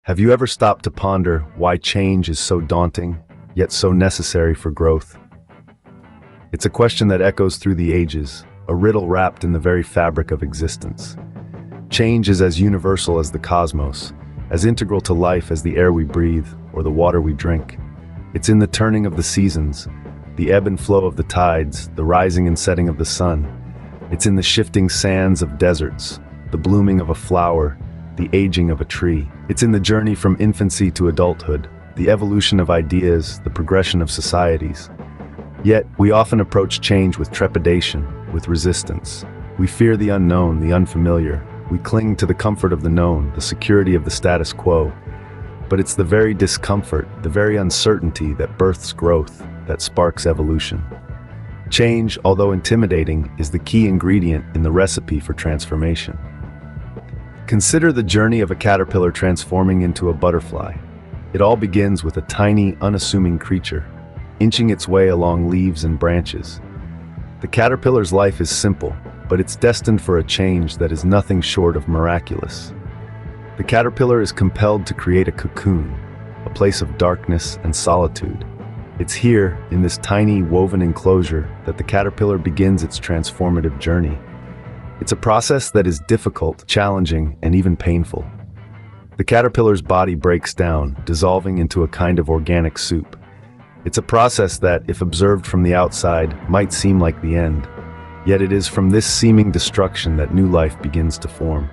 Have you ever stopped to ponder why change is so daunting, yet so necessary for growth? It's a question that echoes through the ages, a riddle wrapped in the very fabric of existence. Change is as universal as the cosmos, as integral to life as the air we breathe or the water we drink. It's in the turning of the seasons, the ebb and flow of the tides, the rising and setting of the sun. It's in the shifting sands of deserts, the blooming of a flower, the aging of a tree. It's in the journey from infancy to adulthood, the evolution of ideas, the progression of societies. Yet, we often approach change with trepidation, with resistance. We fear the unknown, the unfamiliar. We cling to the comfort of the known, the security of the status quo. But it's the very discomfort, the very uncertainty that births growth, that sparks evolution. Change, although intimidating, is the key ingredient in the recipe for transformation. Consider the journey of a caterpillar transforming into a butterfly. It all begins with a tiny, unassuming creature, inching its way along leaves and branches. The caterpillar's life is simple, but it's destined for a change that is nothing short of miraculous. The caterpillar is compelled to create a cocoon, a place of darkness and solitude. It's here, in this tiny, woven enclosure, that the caterpillar begins its transformative journey. It's a process that is difficult, challenging, and even painful. The caterpillar's body breaks down, dissolving into a kind of organic soup. It's a process that, if observed from the outside, might seem like the end. Yet it is from this seeming destruction that new life begins to form.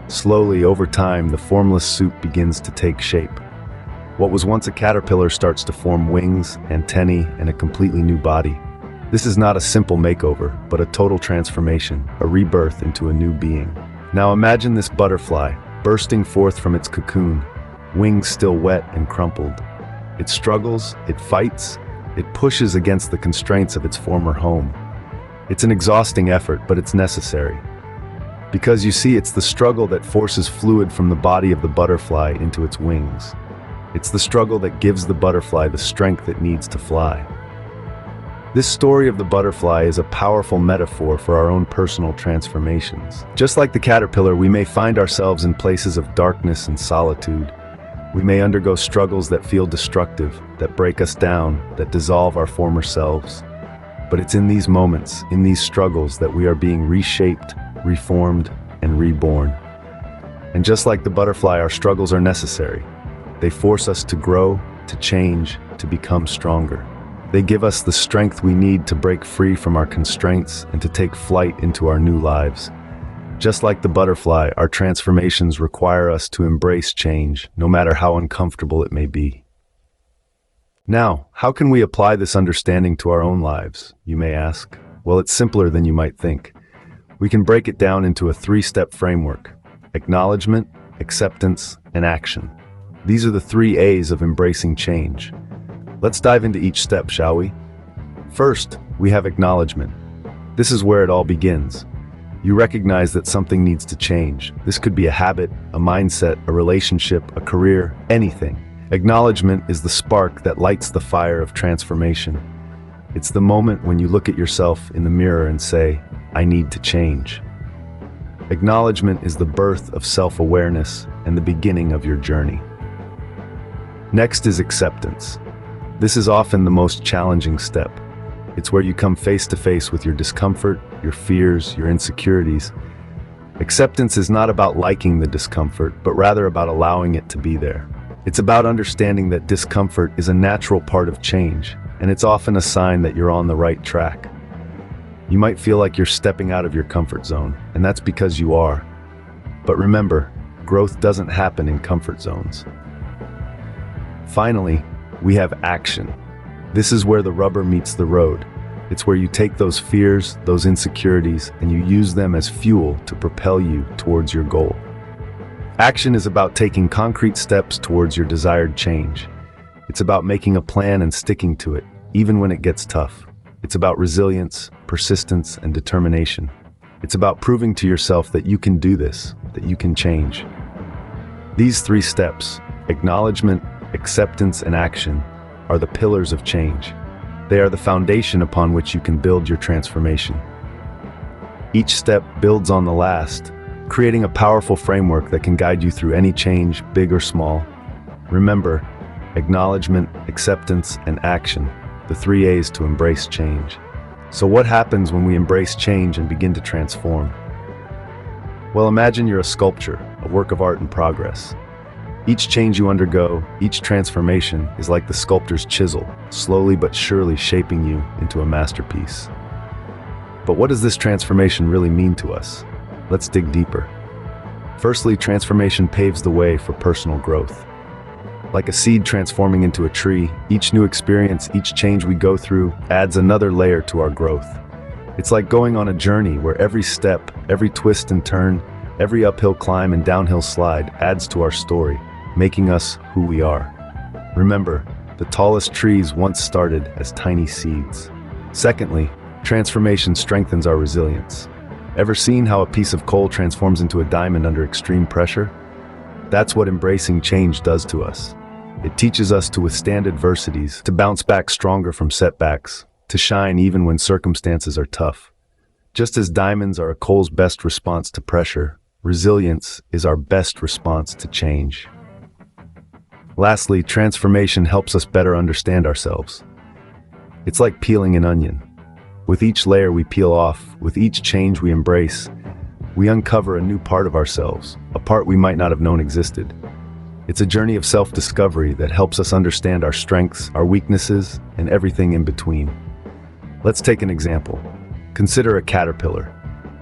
Slowly, over time, the formless soup begins to take shape. What was once a caterpillar starts to form wings, antennae, and a completely new body. This is not a simple makeover, but a total transformation, a rebirth into a new being. Now imagine this butterfly, bursting forth from its cocoon, wings still wet and crumpled. It struggles, it fights, it pushes against the constraints of its former home. It's an exhausting effort, but it's necessary. Because you see, it's the struggle that forces fluid from the body of the butterfly into its wings. It's the struggle that gives the butterfly the strength it needs to fly. This story of the butterfly is a powerful metaphor for our own personal transformations. Just like the caterpillar, we may find ourselves in places of darkness and solitude. We may undergo struggles that feel destructive, that break us down, that dissolve our former selves. But it's in these moments, in these struggles, that we are being reshaped, reformed, and reborn. And just like the butterfly, our struggles are necessary. They force us to grow, to change, to become stronger. They give us the strength we need to break free from our constraints and to take flight into our new lives. Just like the butterfly, our transformations require us to embrace change, no matter how uncomfortable it may be. Now, how can we apply this understanding to our own lives, you may ask? Well, it's simpler than you might think. We can break it down into a three-step framework: acknowledgement, acceptance, and action. These are the 3 A's of embracing change. Let's dive into each step, shall we? First, we have acknowledgement. This is where it all begins. You recognize that something needs to change. This could be a habit, a mindset, a relationship, a career, anything. Acknowledgement is the spark that lights the fire of transformation. It's the moment when you look at yourself in the mirror and say, "I need to change." Acknowledgement is the birth of self-awareness and the beginning of your journey. Next is acceptance. This is often the most challenging step. It's where you come face to face with your discomfort, your fears, your insecurities. Acceptance is not about liking the discomfort, but rather about allowing it to be there. It's about understanding that discomfort is a natural part of change, and it's often a sign that you're on the right track. You might feel like you're stepping out of your comfort zone, and that's because you are. But remember, growth doesn't happen in comfort zones. Finally, we have action. This is where the rubber meets the road. It's where you take those fears, those insecurities, and you use them as fuel to propel you towards your goal. Action is about taking concrete steps towards your desired change. It's about making a plan and sticking to it, even when it gets tough. It's about resilience, persistence, and determination. It's about proving to yourself that you can do this, that you can change. These 3 steps, acknowledgement, acceptance, and action, are the pillars of change. They are the foundation upon which you can build your transformation. Each step builds on the last, creating a powerful framework that can guide you through any change, big or small, Remember, acknowledgement, acceptance, and action, the 3 A's to embrace change. So what happens when we embrace change and begin to transform? Well, imagine you're a sculpture, a work of art in progress. Each change you undergo, each transformation is like the sculptor's chisel, slowly but surely shaping you into a masterpiece. But what does this transformation really mean to us? Let's dig deeper. Firstly, transformation paves the way for personal growth. Like a seed transforming into a tree, each new experience, each change we go through adds another layer to our growth. It's like going on a journey where every step, every twist and turn, every uphill climb and downhill slide adds to our story, making us who we are. Remember, the tallest trees once started as tiny seeds. Secondly, transformation strengthens our resilience. Ever seen how a piece of coal transforms into a diamond under extreme pressure? That's what embracing change does to us. It teaches us to withstand adversities, to bounce back stronger from setbacks, to shine even when circumstances are tough. Just as diamonds are a coal's best response to pressure, resilience is our best response to change. Lastly, transformation helps us better understand ourselves. It's like peeling an onion. With each layer we peel off, with each change we embrace, we uncover a new part of ourselves, a part we might not have known existed. It's a journey of self-discovery that helps us understand our strengths, our weaknesses, and everything in between. Let's take an example. Consider a caterpillar.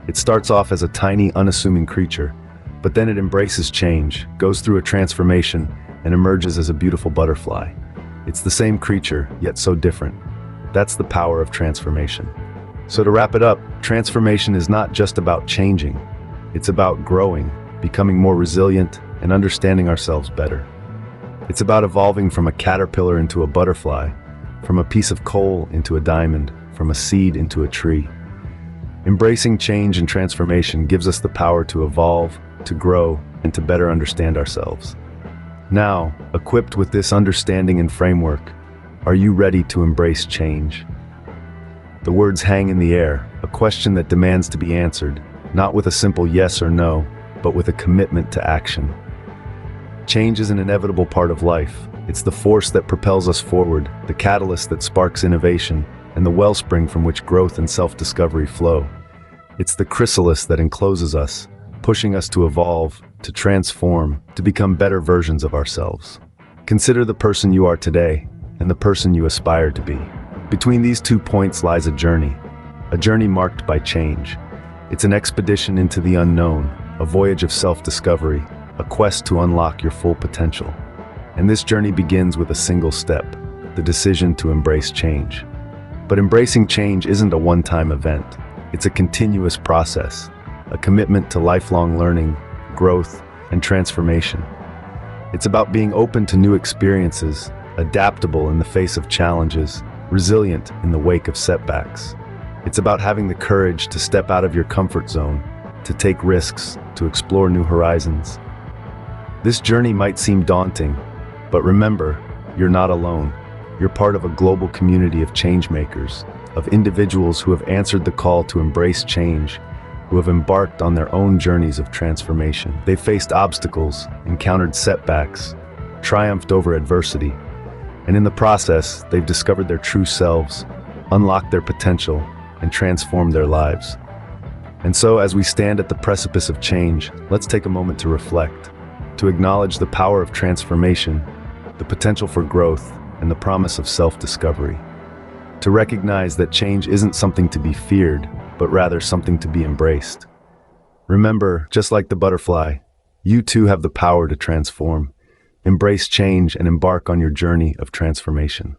It starts off as a tiny, unassuming creature, but then it embraces change, goes through a transformation, and emerges as a beautiful butterfly. It's the same creature, yet so different. That's the power of transformation. So to wrap it up, transformation is not just about changing. It's about growing, becoming more resilient, and understanding ourselves better. It's about evolving from a caterpillar into a butterfly, from a piece of coal into a diamond, from a seed into a tree. Embracing change and transformation gives us the power to evolve, to grow, and to better understand ourselves. Now, equipped with this understanding and framework, are you ready to embrace change? The words hang in the air, a question that demands to be answered, not with a simple yes or no, but with a commitment to action. Change is an inevitable part of life. It's the force that propels us forward, the catalyst that sparks innovation, and the wellspring from which growth and self-discovery flow. It's the chrysalis that encloses us, pushing us to evolve, to transform, to become better versions of ourselves. Consider the person you are today and the person you aspire to be. Between these 2 points lies a journey marked by change. It's an expedition into the unknown, a voyage of self-discovery, a quest to unlock your full potential. And this journey begins with a single step, the decision to embrace change. But embracing change isn't a one-time event. It's a continuous process, a commitment to lifelong learning, growth, and transformation. It's about being open to new experiences, adaptable in the face of challenges, resilient in the wake of setbacks. It's about having the courage to step out of your comfort zone, to take risks, to explore new horizons. This journey might seem daunting, but remember, you're not alone. You're part of a global community of changemakers, of individuals who have answered the call to embrace change, who have embarked on their own journeys of transformation. They've faced obstacles, encountered setbacks, triumphed over adversity, and in the process, they've discovered their true selves, unlocked their potential, and transformed their lives. And so, as we stand at the precipice of change, let's take a moment to reflect, to acknowledge the power of transformation, the potential for growth, and the promise of self-discovery. To recognize that change isn't something to be feared, but rather something to be embraced. Remember, just like the butterfly, you too have the power to transform. Embrace change and embark on your journey of transformation.